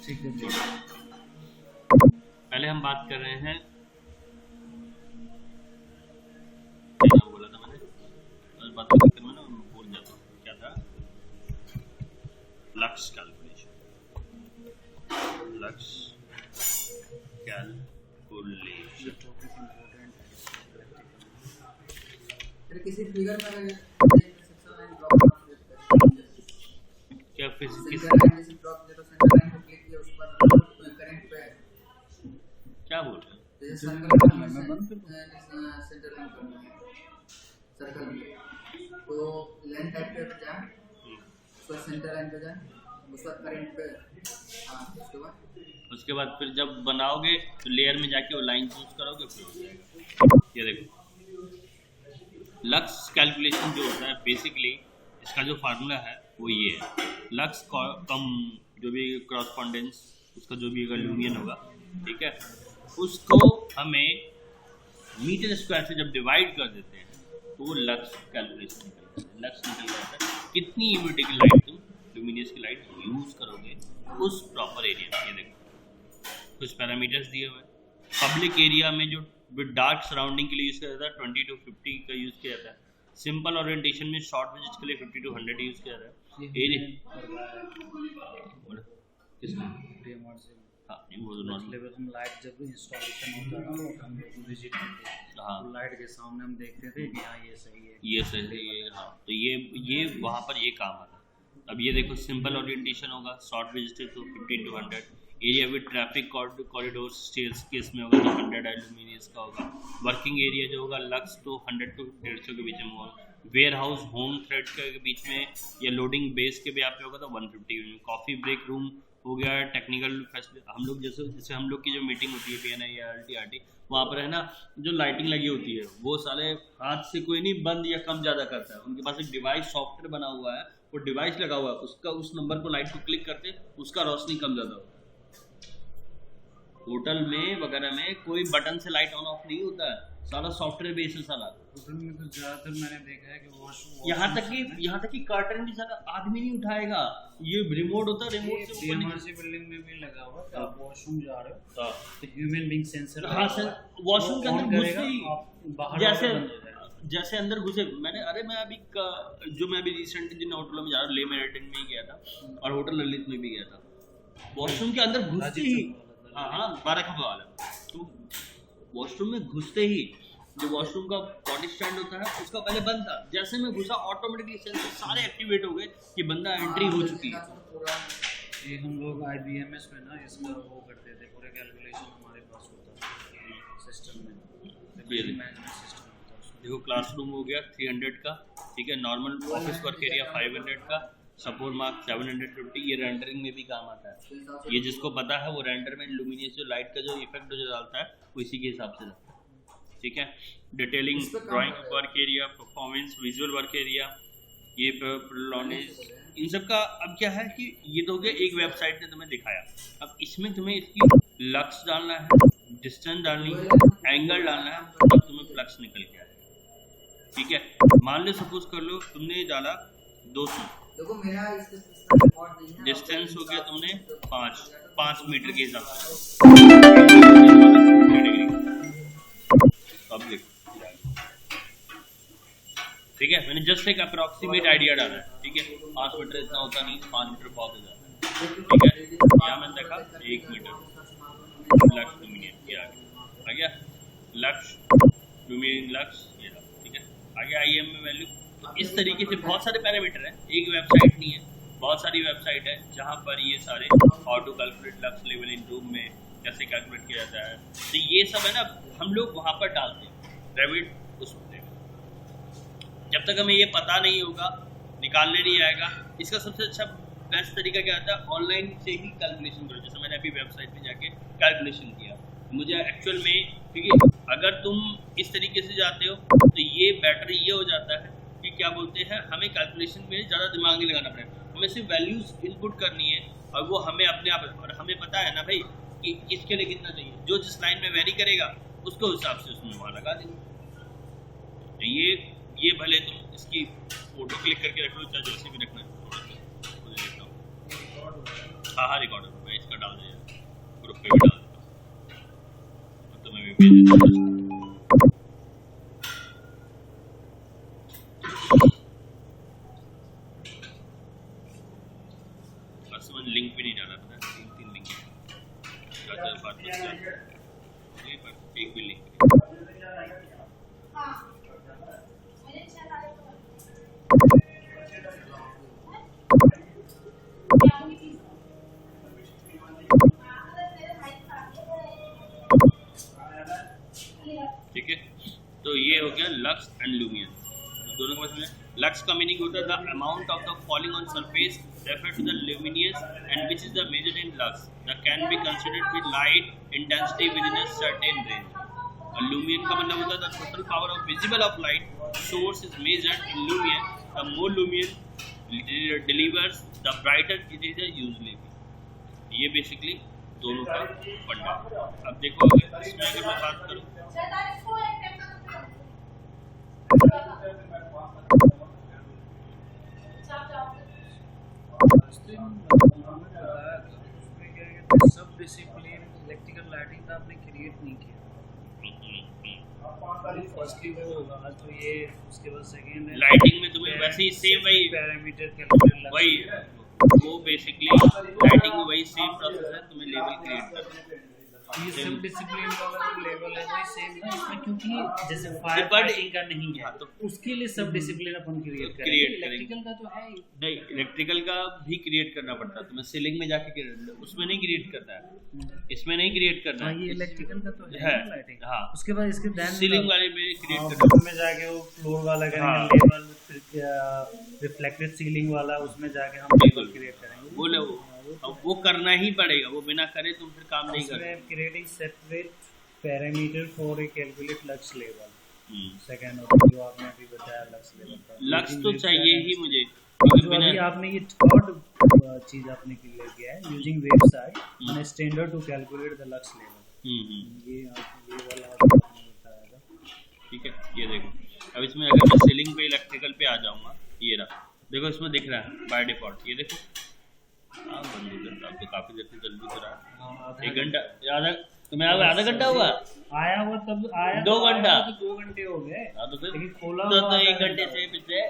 ठीक है। पहले हम बात कर रहे हैं, क्या बोला था मैंने, बस बात करते में ना भूल जाता हूँ क्या था। Lux calculation, lux calculation. किसी फिगर में क्या किस क्या बोल रहे हैं? सर्कल तो लाइन टाइप पे जा, उसका सेंटर लाइन पे जा, उसका करंट पे, उसके बाद फिर जब बनाओगे तो लेयर में जाके वो लाइन चूज करोगे, फिर ये देखो लक्स कैलकुलेशन जो होता है बेसिकली इसका जो फार्मूला है वो ये है। लक्स कम जो भी क्रॉसपोंडेंस उसका जो भी यूनियन होगा, ठीक है, उसको हमें मीटर स्क्वायर से जब डिवाइड कर देते हैं तो वो लक्स कैलकुलेशन निकलता है। लक्स निकल जाता है कितनी यूनिट की लाइट तुम लुमिनियस की लाइट यूज करोगे उस प्रॉपर एरिया में। ये देखो कुछ पैरामीटर्स दिए हुए हैं। पब्लिक एरिया में जो विद डार्क सराउंडिंग के लिए यूज़ किया जाता है 20 to 50 का यूज़ किया जाता है। सिंपल ओरिएंटेशन में शॉर्ट विजिट्स के लिए 50 to 100 यूज़ किया जाता है। मतलब हम लाइट जब इंस्टॉलेशन होता है तो हम लोग विजिट करते हैं, तो लाइट के सामने हम देखते थे कि हाँ ये सही है, ये सही है, हाँ तो ये वहाँ पर ये काम आता है। अब ये देखो सिंपल ओरिएंटेशन होगा, शॉर्ट विजिट तो 15 to 100, area with traffic corridor stalls case में होगा तो 100 एल्यूमिनियस का होगा। वर्किंग एरिया जो होगा लक्स तो 100 to 150 के बीच में होगा। वेयर हाउस होम थ्रेड के बीच में या लोडिंग बेस के भी आप पे होगा तो 150। कॉफ़ी ब्रेक रूम हो गया, टेक्निकल फैसिलिटी, हम लोग जैसे हम लोग की जो मीटिंग होती है PNI या LTRT, वहाँ पर है ना जो लाइटिंग लगी होती है वो साले हाथ से कोई नहीं बंद या कम ज़्यादा करता है। उनके पास एक डिवाइस सॉफ्टवेयर बना हुआ है, वो डिवाइस लगा हुआ है, उसका उस नंबर को लाइट को क्लिक करते उसका रोशनी कम ज़्यादा होता है। होटल में वगैरह में कोई बटन से लाइट ऑन ऑफ नहीं होता है, सारा सॉफ्टवेयर बेस है सारा। होटल में तो ज़्यादातर मैंने देखा है कि यहाँ तक कि कर्टन भी सारा आदमी नहीं उठाएगा, ये रिमोट होता है, रिमोट से DMRC बिल्डिंग में भी लगा हुआ है। आप वॉशरूम जा रहे हो तो ह्यूमन बीइंग सेंसर, हाँ सर, वॉशरूम के अंदर घुसते ही जैसे अंदर घुसे मैं अभी रिसेंटली जिन होटलों में जा रहा हूँ, ले मेरिडियन में ही गया था और होटल ललित में भी गया था, वॉशरूम के अंदर घुसते ही, हाँ 12 खंबा वाला, तो वॉशरूम में घुसते ही जो वॉशरूम का बॉडी स्टैंड होता है उसका पहले बंद था, जैसे मैं घुसा ऑटोमेटिकली सेंसर सारे एक्टिवेट हो गए कि बंदा एंट्री हो चुकी है। ये हम लोग IBMS में ना इसका वो करते थे, पूरे कैलकुलेशन हमारे पास होता था सिस्टम में, मैनेजमेंट सिस्टम होता है। देखो क्लासरूम हो गया 300 का, ठीक है, नॉर्मल ऑफिस वर्क एरिया 500 का, सपोर्ट मार्क 750। ये रेंडरिंग में भी काम आता है, ये जिसको पता है वो रेंडर में लुमिनियस जो लाइट का जो इफेक्ट जो डालता है वो इसी के हिसाब से डालता है, ठीक है। Detailing drawing work area, performance visual work area, ये लॉनेज, इन सब का अब क्या है कि ये तो हो गया एक वेबसाइट ने तुम्हें दिखाया। अब इसमें तुम्हें इसकी लक्स डालना है, डिस्टेंस डालनी है, एंगल डालना है, तब तुम्हें फ्लक्स निकल के आएगा, ठीक है। मान लो सपोज कर लो तुमने डाला 200, डिस्टेंस हो गया तुमने 5 मीटर के हिसाब से, ठीक है। मैंने जस्ट एक अप्रोक्सीमेट आइडिया डाला है, ठीक है, 5 मीटर इतना होता नहीं, 5 मीटर बहुत हो जाता है, ठीक है। यहाँ मैंने देखा 1 मीटर लक्स लुमिनियन ये आ गया लक्स लुमिनियन लक्स ये रहा, ठीक है। आगे IM में वैल्यू, तो इस तरीके से बहुत सारे पैरामीटर हैं, एक वेबसाइट नहीं है, बहुत सारी वेबसाइट है जहाँ पर ये सारे how to calculate lux level in room में कैसे कैलकुलेट किया जाता है, तो ये सब है ना हम लोग वहाँ पर डालते हैं रेविट उस पर। जब तक हमें ये पता नहीं होगा, निकालने नहीं आएगा, इसका सबसे अच्छा बेस्ट तरीका क्या होता है, ऑनलाइन से ही कैलकुलेशन करो। जैसे मैंने अभी वेबसाइट पे जाके कैलकुलेशन किया, मुझे एक्चुअल में, क्योंकि अगर तुम इस तरीके से जाते हो तो ये बेटर ये हो जाता है कि क्या बोलते हैं, हमें कैलकुलेशन में ज़्यादा दिमाग नहीं लगाना पड़ेगा, हमें सिर्फ वैल्यूज़ इनपुट करनी है और वो हमें अपने आप, और हमें पता है ना भाई कि इसके लिए कितना चाहिए, जो जिस लाइन में वेरी करेगा उसको हिसाब से उसमें वहाँ लगा देंगे। तो ये भले तुम इसकी फोटो क्लिक करके रख लो, चाहे जैसे भी रखना है, हाँ रिकॉर्ड होगा। उसका डाल दीजिए, ग्रुप पे भी डाल दूंगा तो मैं भी भेज दूंगा। समझ लिंक भी नहीं डाला था, 3 लिंक चार बात पर एक भी लिंक ठीक है। तो ये हो गया लक्स एंड लुमियन, दोनों को समझे। लक्स का मीनिंग होता है the amount of the falling on surface refer to the luminous and which is the measured in lux that can be considered with light intensity within a certain range. A lumion का मतलब होता है the total power of visible of light source is measured in lumion. The more lumion delivers the brighter it is usually. ये basically दोनों का फंडा। अब देखो इसमें अगर मैं बात करूँ सब डिसिप्लिन इलेक्ट्रिकल लाइटिंग का आपने क्रिएट नहीं किया। फर्स्टली वो होगा तो ये, उसके बाद सेकंड है लाइटिंग में तुम्हें वैसे ही सेम वही पैरामीटर कैलकुलेट वही वो बेसिकली लाइटिंग में वही सेम प्रोसेस है, तुम्हें लेवल क्रिएट करना है। ये सब डिसिप्लिन वाला जो लेवल है वही सेम है इसमें, क्योंकि जैसे फायर But फाइटिंग का नहीं है तो उसके लिए सब डिसिप्लिन अपन क्रिएट करेंगे। इलेक्ट्रिकल का तो है ही नहीं, इलेक्ट्रिकल का भी क्रिएट करना पड़ता है तुम्हें, सीलिंग में जाके उसमें नहीं क्रिएट करना है, इसमें नहीं क्रिएट करना हाँ, है। ये इलेक्ट्रिकल का तो है लाइटिंग। हाँ, उसके बाद इसके देन सीलिंग वाले में क्रिएट करना में जाके वो फ्लोर वाला हाँ। करेंगे, लेवल रिफ्लेक्टेड सीलिंग वाला, उसमें जाके हम बिल्कुल क्रिएट करेंगे। वो करना ही पड़ेगा, वो बिना करे तुम फिर काम नहीं कर। Creating separate parameter for a calculate lux level. Second जो आपने अभी बताया लक्स लेवल का, लक्स तो चाहिए ही मुझे। जो अभी आपने ये थर्ड चीज आपने क्लियर किया है, using website on standard to calculate the lux level. ये वाला आपने बताया था, ठीक है। ये देखो अब इसमें अगर मैं सीलिंग पे इलेक्ट्रिकल पे आ जाऊंगा, ये रहा देखो इसमें दिख रहा है बाय डिफॉल्ट, ये देखो हाँ बंद हो जाता। अब तो काफी देर से जल्दी हो रहा है, 1 घंटा आधा, तुम्हें आधा घंटा हुआ आया हुआ तब आया 2 घंटा तो 2 घंटे हो गए। तो फिर लेकिन खोला तो हुआ 1 घंटे से पीछे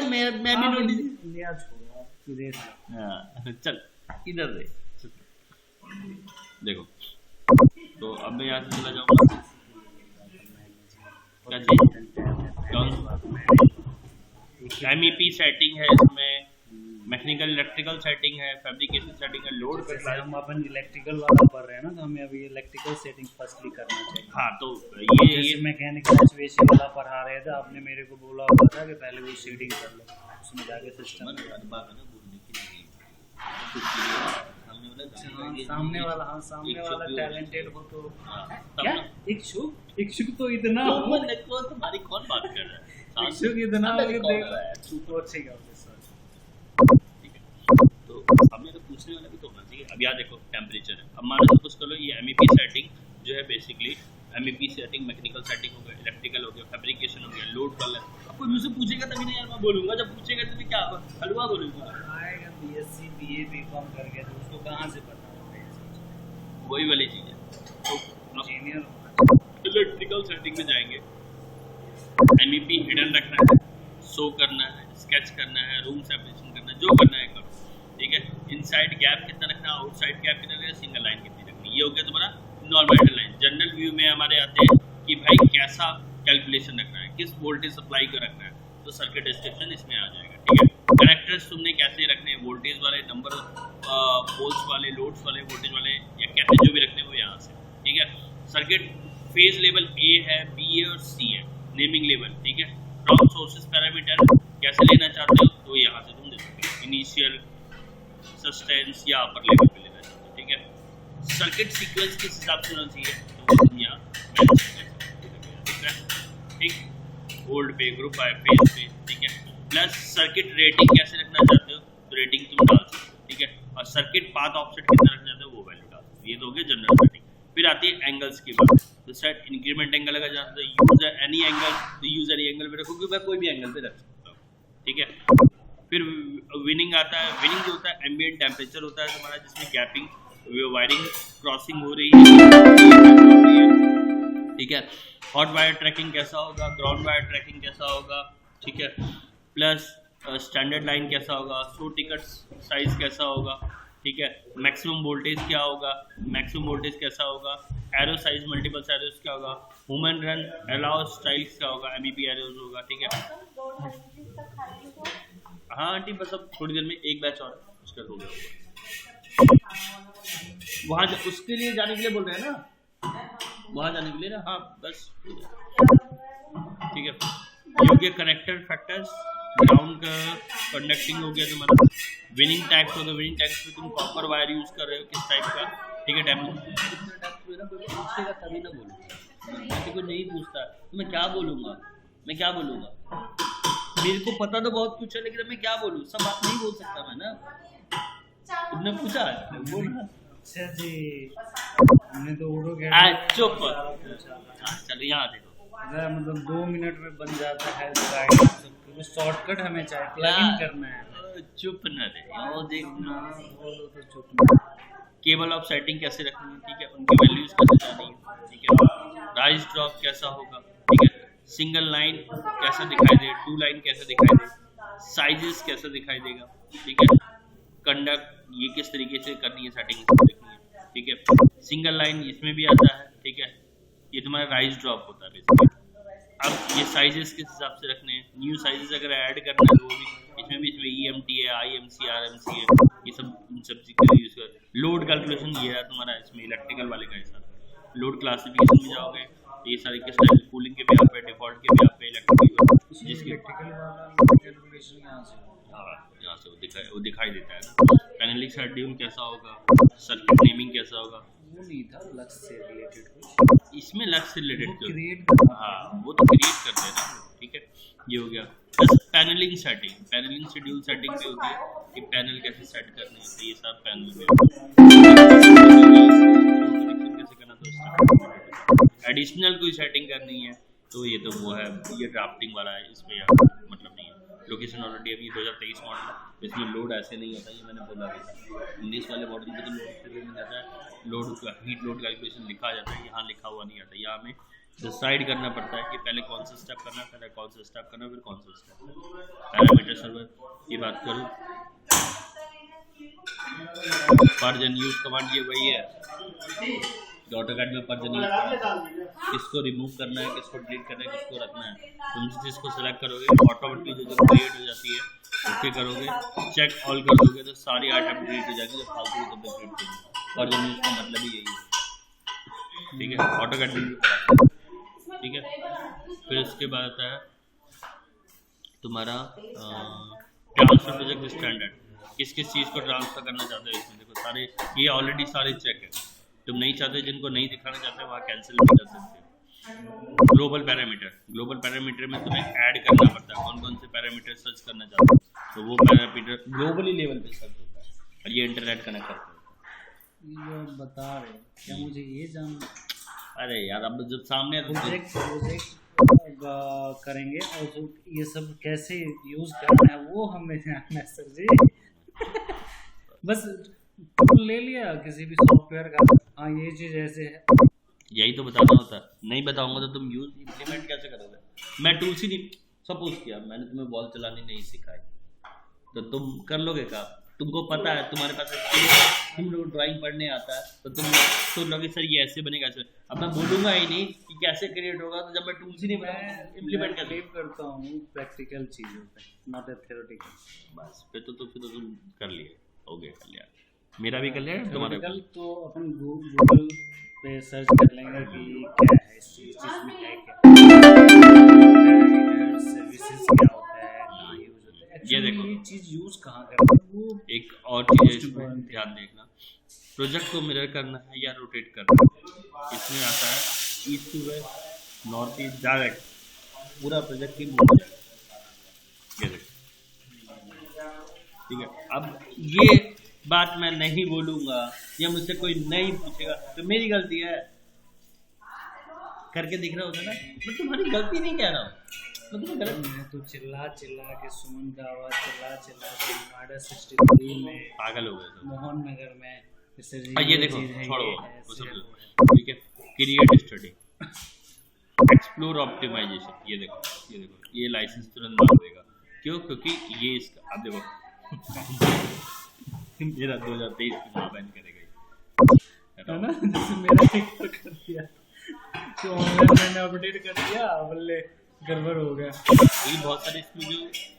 मैं भी नोटिस लिया, छोड़ो आप देख लो। हाँ चल इधर दे देखो। तो अब मैं यहाँ से चला जाऊंगा, क्या चाहिए MEP सेटिंग है इसमें, मैकेनिकल इलेक्ट्रिकल सेटिंग है, फैब्रिकेशन सेटिंग है, लोड जैसे हम अपन इलेक्ट्रिकल वाला पढ़ रहे हैं ना, तो हमें अभी इलेक्ट्रिकल सेटिंग फर्स्टली करना चाहिए। हाँ तो ये मैकेनिकल एक्चुएशन वाला पढ़ा रहे थे, आपने मेरे को बोला हुआ था कि पहले वो शेडिंग कर लो, उसमें जाके सिस्टम सामने वाला टैलेंटेड हो तो क्या इच्छुक तो इतना तुम्हारी कौन बात कर रहा है, इच्छुक इतना तो अच्छी बात है सर। तो हमें तो पूछने वाला भी तो होना चाहिए। अब यहाँ देखो टेम्परेचर है, अब मान लो सपोज करो ये MEP सेटिंग जो है basically MEP setting mechanical setting हो गया, इलेक्ट्रिकल हो गया, फैब्रिकेशन हो गया, लोड वाला। अब कोई मुझसे पूछेगा तभी नहीं यार मैं बोलूंगा, जब पूछेगा तो क्या हलवा बोलूंगा। आएगा BSc BA BCom करके तो उसको कहाँ से पता होगा, वही वाली चीज है। तो इंजीनियर इलेक्ट्रिकल सेटिंग में जाएंगे, MEP हिडन रखना है, शो करना है, स्केच करना है, रूम सेपरेशन करना है, जो करना है करो, ठीक है। इनसाइड गैप कितना रखना है, आउटसाइड गैप कितना रखना है, सिंगल लाइन कितनी रखनी है, ये हो गया तुम्हारा नॉर्मल लाइन। जनरल व्यू में हमारे आते हैं कि भाई कैसा कैलकुलेशन रखना है, किस वोल्टेज सप्लाई का रखना है, तो सर्किट डिस्क्रिप्शन इसमें आ जाएगा, ठीक है। कनेक्टर्स तुमने कैसे रखने हैं, वोल्टेज वाले, नंबर पोल्स वाले, लोड्स वाले, वोल्टेज वाले, या कैसे जो भी रखने हैं वो यहाँ से, ठीक है। सर्किट फेज लेवल A है, B है और C है, नेमिंग लेवल, ठीक है। फ्रॉम सोर्सेस पैरामीटर कैसे लेना चाहते हो तो यहाँ से तुम दे सकते हो, इनिशियल, सस्टेंस या अपर लेवल पे लेना चाहते हो, ठीक है। सर्किट सीक्वेंस किस हिसाब से होना चाहिए तो तुम यहाँ ठीक, होल्ड पे, ग्रुप बाय फेज पे, ठीक है। प्लस सर्किट रेटिंग कैसे रखना चाहते हो तो रेटिंग तुम डाल सकते हो, ठीक है। और सर्किट पाथ ऑफसेट कितना रखना चाहते हो वो वैल्यू डाल सकते हो। ये तो हो गया जनरल सेटिंग। फिर आती है एंगल्स की बात, तो सेट इंक्रीमेंट एंगल लगा जाता है, यूज एनी एंगल, तो यूज एनी एंगल पे रखोगे, मैं कोई भी एंगल पे रख सकता हूँ, ठीक है। फिर विनिंग आता है। विनिंग जो होता है एम्बिएंट टेम्परेचर होता है तुम्हारा, जिसमें गैपिंग वायरिंग क्रॉसिंग हो रही है, ठीक है। हॉट वायर ट्रैकिंग कैसा होगा, ग्राउंड वायर ट्रैकिंग कैसा होगा, ठीक है। प्लस स्टैंडर्ड लाइन कैसा होगा, शो टिकट साइज कैसा होगा, ठीक है। मैक्सिमम वोल्टेज क्या होगा, मैक्सिमम वोल्टेज कैसा होगा, एरो साइज मल्टीपल एरोज क्या होगा, वुमेन रन अलाउ स्टाइल्स क्या होगा, MEP एरोज होगा, ठीक है। हाँ आंटी बस अब थोड़ी देर में एक बैच और उसका हो गया। वहाँ उसके लिए जाने के लिए बोल रहे हैं ना, वहाँ जाने के लिए ना, हाँ बस ठीक है। योग्य कनेक्टर फैक्टर्स, ग्राउंड का कंडक्टिंग हो गया तुम्हारा। विनिंग टैक्स हो गया, विनिंग टैक्स में तुम कॉपर वायर यूज कर रहे हो किस टाइप का, ठीक है। पूछेगा तभी ना बोलूँ, किसी को नहीं पूछता तो मैं क्या बोलूँगा, मैं क्या बोलूँगा, मेरे को पता तो बहुत कुछ है लेकिन मैं क्या बोलूँ, सब बात नहीं बोल सकता मैं ना। तुमने पूछा बोलना। अच्छा जी, हमने तो उड़ो चुप चलो यहाँ देखो, अगर मतलब 2 मिनट में बन जाता है तो शॉर्टकट हमें चाहिए, प्लगइन करना है। चुप न रे, वो देखना, तो चुप। केबल ऑफ सेटिंग कैसे रखनी है, ठीक है, उनकी वैल्यूज कैसे जानी है, ठीक है। राइज ड्रॉप कैसा होगा, ठीक है। सिंगल लाइन कैसा दिखाई दे, 2 लाइन कैसा दिखाई दे, साइजेस कैसा दिखाई देगा, ठीक है। कंडक्ट ये किस तरीके से करनी है, सेटिंग देखनी है, ठीक है। सिंगल लाइन इसमें भी आता है, ठीक है। ये तुम्हारा राइज ड्रॉप होता है बेसिकली। अब ये साइजेस किस हिसाब से रखने हैं, न्यू साइजेस अगर ऐड करना है तो वो भी इसमें EMT है, IMC RMC है, ये सब इन सब चीज़ यूज कर। लोड कैलकुलेशन ये है तुम्हारा इसमें इलेक्ट्रिकल वाले का हिसाब। लोड क्लासिफिकेशन में जाओगे ये सारे किस टाइप, कूलिंग के भी आप पे, डिफॉल्ट के भी आप पे, इलेक्ट्रिकल जिसके कैलकुलेशन यहाँ से, हाँ यहाँ से वो दिखाई देता है ना। पैनलिंग शेड्यूल कैसा होगा, सर्किट नेमिंग कैसा होगा, वो नहीं था लक्स से रिलेटेड कुछ, इसमें लक्स से रिलेटेड क्रिएट, हाँ वो तो क्रिएट करते हैं ना, ठीक है। ये हो गया। बस panelling setting, panelling schedule setting पे होती है कि पैनल कैसे सेट करने हैं, तो ये सब पैनल में कैसे करना, तो एडिशनल कोई सेटिंग करनी है तो ये तो वो है, ये ड्राफ्टिंग वाला है, इसमें मतलब नहीं है। लोकेशन ऑलरेडी अभी 2023 मॉडल है, इसमें लोड ऐसे नहीं होता, ये मैंने बोला भी था। 19 वाले मॉडल में तो लोड नहीं जाता है, लोड का हीट लोड कैलकुलेशन लिखा जाता है, यहाँ लिखा हुआ नहीं आता। यहाँ हमें डिसाइड करना पड़ता है कि पहले कौन सा स्टेप करना है, पहले कौन सा स्टेप करना है, फिर कौन सा स्टेप। पैरामीटर सर्वर की बात करूँ, पर्जन यूज कमांड ये वही है AutoCAD में। पर्जन यूज किसको रिमूव करना है, किसको डिलीट करना है, किसको रखना है, तुम जिस चीज़ को सिलेक्ट करोगे ऑटोमेटिकली जो क्रिएट हो जाती है, ओके करोगे, चेक ऑल कर दोगे तो सारी आइटम डिलीट हो जाएगी, जो फालतू की डिलीट करोगे। पर्जन यूज का मतलब ही यही है, ठीक है। AutoCAD डिलीट, ठीक है। फिर उसके बाद आता है तुम्हारा ट्रांसफर प्रोजेक्ट स्टैंडर्ड, किस किस चीज़ को ट्रांसफर करना चाहते हो। इसमें देखो सारे ये ऑलरेडी सारे चेक है, तुम नहीं चाहते, जिनको नहीं दिखाना चाहते वहाँ कैंसिल भी कर सकते हो। ग्लोबल पैरामीटर, ग्लोबल पैरामीटर में तुम्हें ऐड करना पड़ता है कौन कौन से पैरामीटर सर्च करना चाहते हो, तो वो पैरामीटर ग्लोबली लेवल पे सर्च होता है और ये इंटरनेट कनेक्ट करता है। ये बता रहे क्या मुझे ये जानना। अरे यार अब जब सामने प्रोजेक्ट करेंगे और जो ये सब कैसे यूज करना है वो हमें जानना है सर जी। बस टूल ले लिया किसी भी सॉफ्टवेयर का, हाँ ये चीज ऐसे है, यही तो बताना होता है। नहीं बताऊंगा तो तुम यूज इम्प्लीमेंट कैसे करोगे। मैं टूल्स ही नहीं, सपोज किया मैंने तुम्हें बॉल चलानी नहीं सिखाई तो तुम कर लोगे क्या। तुमको पता है, तुम्हारे पास तुम लोग ड्राइंग पढ़ने आता है तो तुम तो लोगे सर ये ऐसे बनेगा ऐसे। अब मैं बोलूंगा ही नहीं कि कैसे क्रिएट होगा, तो जब मैं टूल्स ही नहीं बनाऊंगा इम्प्लीमेंट कैसे करता हूँ। प्रैक्टिकल चीज़ों पे, नॉट थ्योरेटिकल। बस फिर तो तुम कर लिए, हो गया, कर लिया, मेरा भी कर लिया तुम्हारा। कल तो अपन गूगल पे सर्च कर लेंगे कि क्या है इस चीज़ में, है क्या सर्विसेज क्या होता है, कहाँ यूज होता है, ये देखो ये चीज़ यूज कहाँ करते हैं वो। एक और चीज़ है इसमें ध्यान देखना, प्रोजेक्ट को मिरर करना है या रोटेट करना है। इसमें आता है east to west, north east, direct पूरा प्रोजेक्ट ही मूव हो जाएगा। ये देखो, ठीक है। अब ये बात मैं नहीं बोलूंगा या मुझसे कोई नहीं पूछेगा तो मेरी गलती है, करके दिख रहा होता ना, मैं तुम्हारी गलती नहीं कह रहा हूँ, मैं तो चिल्ला चिल्ला के सुमन का आवाज चिल्ला चिल्ला के नोएडा 63 में पागल हो गए सब। मोहन नगर में जैसे ये देखो, चीज है, छोड़ो ये वो है, सब सिर्फ जो, ठीक है। क्रिएट स्टडी, एक्सप्लोर ऑप्टिमाइजेशन, ये देखो, ये लाइसेंस तुरंत मार देगा। क्यों? क्योंकि ये इसका, आप देखो मेरा 2023 में जो बैन करेगा ये, है ना, जैसे मेरा एक बार कर दिया तो ऑनलाइन मैंने अपडेट कर दिया, बोले गड़बड़ हो गया। ये बहुत सारे इसमें जो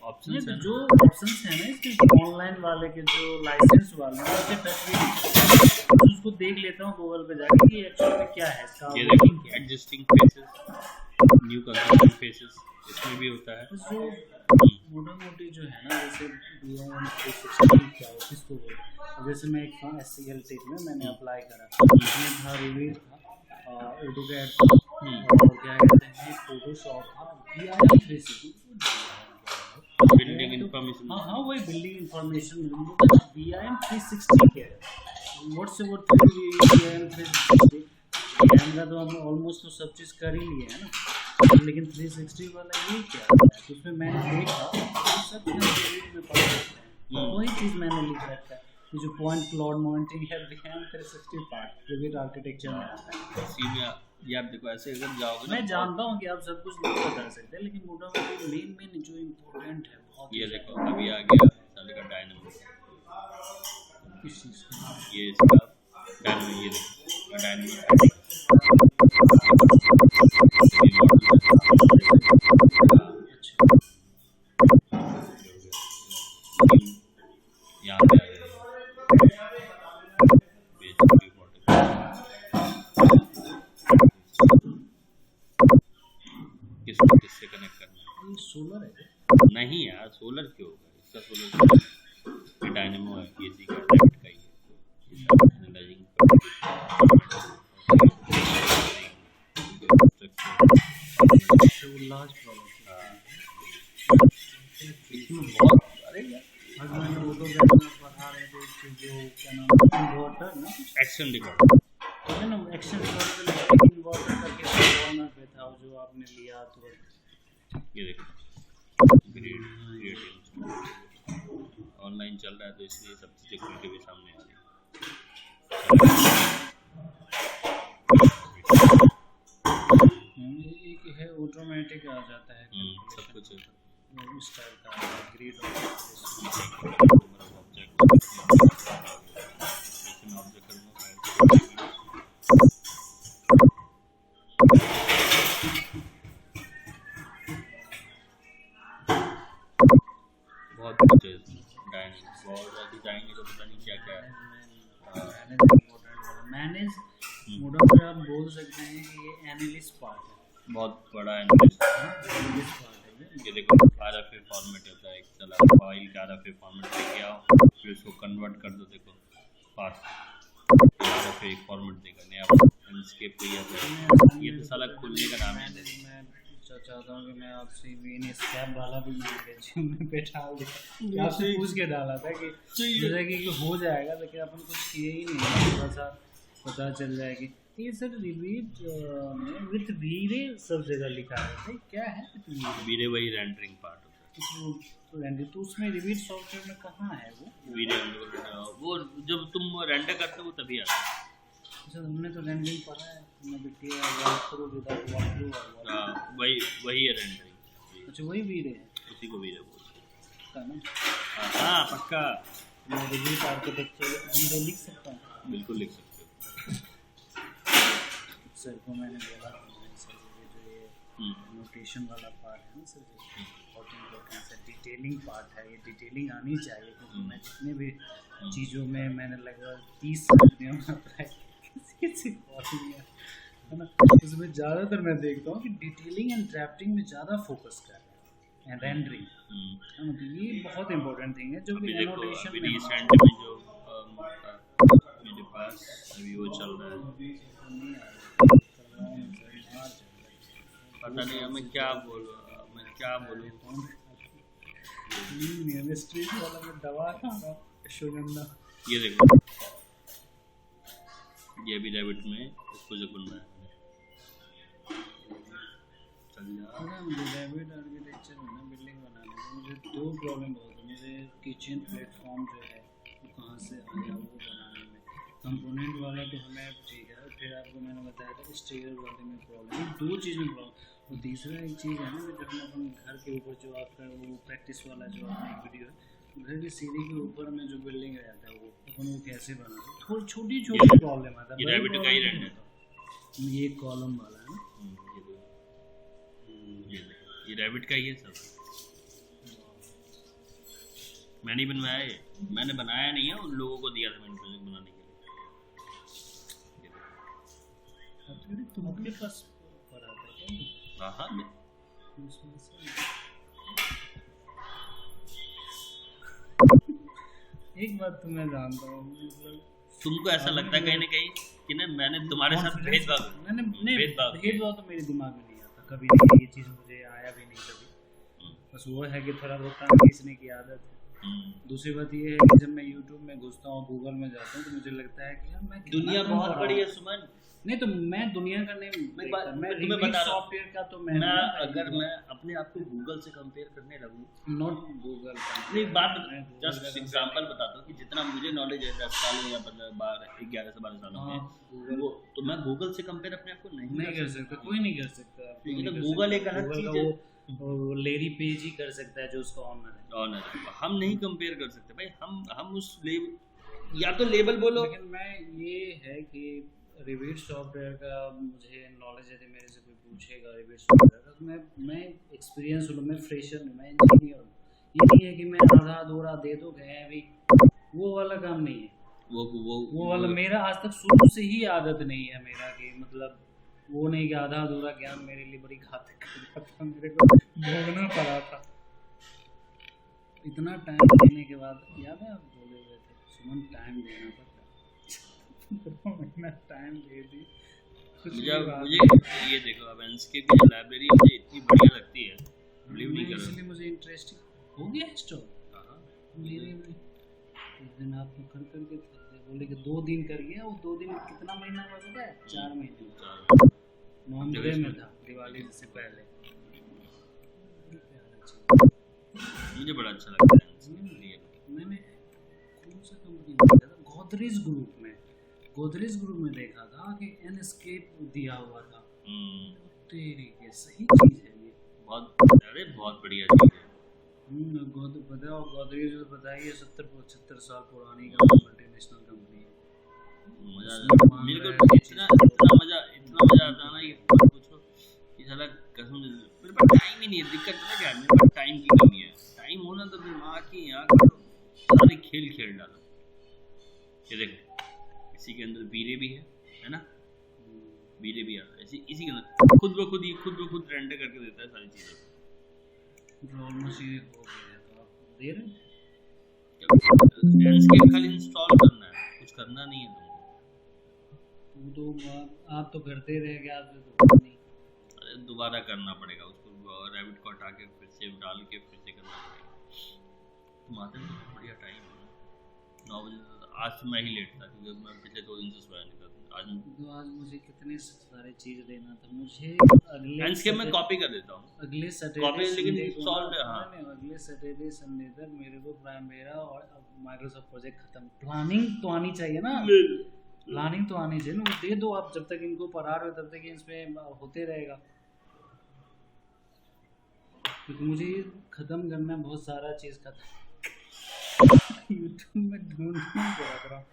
ऑप्शंस हैं, जो ऑप्शंस है ना इसके ऑनलाइन वाले के, जो लाइसेंस वाले हैं, उसके फैसिलिटी उसको देख लेता हूँ गूगल पे जाके कि एक्चुअली में क्या है इसका ये वर्किंग देखो, क्या है। Existing faces, new construction faces, इसमें भी होता है। बस जो मोटा मोटी जो है ना, जैसे BIM 360 क्या हो किसको बोलते हैं। अब जैसे मैं एक SCL टेक में मैंने अप्लाई करा, उसमें था रिवीट था, ऑटोकैड था, और क्या कहते हैं फोटोशॉप था, BIM 360 बिल्डिंग इंफॉर्मेशन, हाँ वही बिल्डिंग इंफॉर्मेशन। BIM 360 क्या है, व्हाट्स अबाउट BIM 360? BIM का तो हम ऑलमोस्ट तो सब चीज़ कर ही लिए है ना, लेकिन 360 वाला ये क्या है? तो उसमें मैंने देखा तो सब रिवीट में पढ़ सकते हैं, वही चीज़ मैंने लिख रखा है। ये जो पॉइंट क्लाउड मॉनिटरिंग है, BIM 360 पार्ट रिवीट आर्किटेक्चर में आता है। इसी में ये आप देखो, ऐसे अगर जाओगे ना, मैं जानता हूँ कि आप सब कुछ नहीं बता सकते, लेकिन मोटा मोटी मेन जो इम्पोर्टेंट है बहुत। ये देखो अभी आ गया साले का डायनामो, किस चीज़ का? ये इसका डायनामो, ये देखो डायनामो, यहाँ पे आ गया किसको किससे कनेक्ट करना है? ये सोलर है नहीं यार, सोलर क्यों होगा इसका? सोलर ये डायनेमो है, एसी का डायरेक्ट का ही है। Analysing large problem. इसमें बहुत अरे यार, आज मैंने ऑटोकैड में पढ़ा रहे थे कि जो क्या नाम है इन्वर्टर ना, एक्शन रिकॉर्ड, तो है ना एक्शन रिकॉर्ड इन्वर्टर करके कॉर्नर पे था जो आपने लिया तुरंत। ये देखो क्रिएटिव ऑनलाइन चल रहा है तो इसलिए सब चीज़ें खुल के भी सामने आ रही है। एक है ऑटोमेटिक आ जाता है है। सब कुछ इस टाइप का ग्रिड ऑब्जेक्ट, इसमें ऑब्जेक्ट करूँगा बहुत कुछ है इसमें, डायनेमिक्स बहुत ज़्यादा जाएंगे तो पता नहीं क्या क्या है। मैनेज मोटा मोटा आप बोल सकते हैं कि ये एनालिस्ट पार्ट है, बहुत बड़ा एनालिस्ट, एनालिस्ट पार्ट है। ये देखो RFA फॉर्मेट होता है, एक चला फाइल का RFA फॉर्मेट लेके आओ, फिर उसको कन्वर्ट कर दो, देखो फास्ट RFA एक फॉर्मेट देगा नया लैंडस्केप पे, ये तो साला खुलने का नाम है। मैं चाहता हूँ कि मैं आपसे भी स्कैम वाला भी मेरे जिम में पे डाल दिया, आपसे पूछ के डाला था कि जैसे कि हो जाएगा, लेकिन अपन कुछ किए ही नहीं, थोड़ा सा पता चल जाएगी। ये सर रिवीट में विथ वीरे सब जगह लिखा है, क्या है वीरे वही रेंडरिंग पार्ट होता है, तो उसमें रिवीट सॉफ्टवेयर में कहाँ है वो? वीरे वो जब तुम रेंडर करते हो तभी आता है। अच्छा, हमने तो रेंडरिंग पढ़ा है, हमने किया walk through without walk through और वही है रेंडरिंग। अच्छा वही वीरे है, उसी को वीरे बोलते है ना? हैं। हाँ पक्का, मैं रिवीट आर्किटेक्चर वीरे लिख सकता हूँ? बिल्कुल लिख सकते हो। सर को मैंने बोला सर ये जो ये नोटेशन वाला पार्ट है ना सर, बहुत इम्पोर्टेंट है, डिटेलिंग पार्ट है, ये डिटेलिंग आनी चाहिए, क्योंकि मैं जितने भी चीज़ों में मैंने लगा 30 साल में अप्लाई किसी है ना, उसमें ज़्यादातर मैं देखता हूँ कि डिटेलिंग एंड ड्राफ्टिंग में ज़्यादा फोकस कर रहे हैं, रेंडरिंग है ना, तो ये बहुत इंपॉर्टेंट थिंग है जो भी एनोटेशन में रिसेंट में जो मेरे पास अभी वो चल रहा है, पता नहीं मैं क्या बोलूँ, स्ट्रीट वाला में दवा खा रहा अश्वगंधा। ये देखो ये भी रैबिट में इसको जो बनना है चल जा। पता है मुझे रैबिट आर्किटेक्चर में ना बिल्डिंग बनाने में मुझे दो प्रॉब्लम बहुत है। मुझे किचन प्लेटफॉर्म जो है वो कहाँ से आया वो बनाने में, कंपोनेंट वाला तो हमें ठीक है, फिर आपको मैंने बताया था स्टेयर वाले में प्रॉब्लम, दो चीज़ में प्रॉब्लम। और तीसरा एक चीज़ है ना कि जब हम अपन घर के ऊपर जो आपका वो प्रैक्टिस वाला जो आपने वीडियो है, घर की सीढ़ी के ऊपर में जो बिल्डिंग रहता है वो अपन वो कैसे बनाते, थोड़ी छोटी छोटी प्रॉब्लम आता है। ये रैबिट का ही रेंट है, ये कॉलम वाला है ना, ये रैबिट का ही है सब। मैंने बनवाया है, मैंने बनाया नहीं है, उन लोगों को दिया था मैंने प्रोजेक्ट बनाने के लिए। तुम्हारे पास पर आता है क्या? हाँ हाँ, उसमें से एक बात तो मैं जानता हूँ, मतलब तुमको ऐसा लगता है कहीं ना कहीं कि ना मैंने तुम्हारे साथ भेदभाव भेदभाव तो मेरे दिमाग में नहीं आता कभी नहीं, ये चीज़ मुझे आया भी नहीं कभी। बस वो है कि थोड़ा बहुत काम खींचने की आदत है। दूसरी बात ये है कि जब मैं YouTube में घुसता हूँ, गूगल में जाता हूँ, तो मुझे लगता है कि यार मैं दुनिया बहुत बड़ी है सुमन। नहीं तो मैं दुनिया का नहीं देखता, मैं तुम्हें बता रहा हूँ सॉफ्टवेयर का तो मैं अगर मैं अपने आप को गूगल से कंपेयर करने लगूँ, नॉट गूगल का नहीं बात जस्ट एग्जांपल बताता हूँ कि जितना मुझे नॉलेज है 10 साल या 11 से 12 सालों में, वो तो मैं गूगल से कंपेयर अपने आप को नहीं कर सकता, कोई नहीं कर सकता। तो गूगल एक अलग चीज है, वो लेरी पेज ही कर सकता है जो उसका ऑनर है। हम नहीं कंपेयर कर सकते भाई, हम उस लेवल या तो लेवल बोलो। लेकिन मैं ये है कि रिविट सॉफ्टवेयर का मुझे नॉलेज है, मेरे से कोई पूछेगा रिविट सॉफ्टवेयर का तो मैं एक्सपीरियंस हूँ, मैं फ्रेशर हूँ, मैं इंजीनियर हूँ। ये नहीं है कि मैं आधा अधूरा दे दो गए अभी, वो वाला काम नहीं है। वो वाला मेरा आज तक शुरू से ही आदत नहीं है मेरा, कि मतलब वो नहीं कि आधा अधूरा ज्ञान मेरे लिए बड़ी घातक कर जाता, मेरे को भोगना पड़ा था इतना टाइम देने के बाद। याद है आप बोले हुए थे सुमन टाइम देना पड़ता, टाइम दे दी मुझे ये देखो, अब एंस्केप की लाइब्रेरी मुझे इतनी बढ़िया लगती है, बिलीव नहीं कर रहा, इसलिए मुझे इंटरेस्टिंग हो गया स्टोर मेरे में। एक दिन आप तो कर करके बोले कि 2 दिन कर गया, वो 2 दिन कितना महीना हुआ पता है? 4 महीने नवंबर में था, दिवाली से पहले। मुझे बड़ा अच्छा लगता है। मैंने कौन सा कंपनी में देखा था, गोदरेज ग्रुप में देखा था कि एनस्केप दिया हुआ था। तेरी के सही चीज है ये, बहुत बढ़िया चीज है। गोदरेज बताइए 70-75 साल पुरानी मल्टीनेशनल कंपनी है। मेरे को इतना मजा आता ना, ये पूछो कि साला कसम से मेरे पास टाइम ही नहीं है। दिक्कत है क्या, मेरे पास टाइम की कमी है। टाइम होना तो दिमाग की यहाँ सारे खेल डालो। ये देखो इसी के अंदर बीरे भी है ना, बीरे भी आता है इसी के अंदर, खुद ब खुद रेंडर करके देता है सारी चीजें। ऑलमोस्ट ये हो गया तो आप दे रहे हैं, एंस्केप खाली इंस्टॉल करना है, कुछ करना नहीं है तुमको। तो आप तो करते रहेंगे, आपसे तो नहीं। अरे दोबारा करना पड़ेगा उसको, रैबिट को हटा के फिर से डाल के फिर से करना पड़ेगा। तुम्हारे तो बढ़िया टाइम है, 9 बजे। आज तो मैं ही लेट था क्योंकि मैं पिछले 2 दिन से सोया नहीं था। आज मुझे कितने सारे चीज देना था। मुझे अगले एंस्केप में कॉपी कर देता हूँ, अगले कॉपी लेकिन सॉल्व है। हाँ अगले सैटरडे संडे तक मेरे को प्राइमेरा और माइक्रोसॉफ्ट प्रोजेक्ट खत्म। प्लानिंग तो आनी चाहिए ना, प्लानिंग तो आनी चाहिए ना, वो दे दो आप। जब तक इनको पढ़ा रहे हो तब तक इसमें होते रहेगा, क्योंकि मुझे खत्म करना है बहुत सारा चीज खत्म। यूट्यूब में ढूंढ रहा हूँ।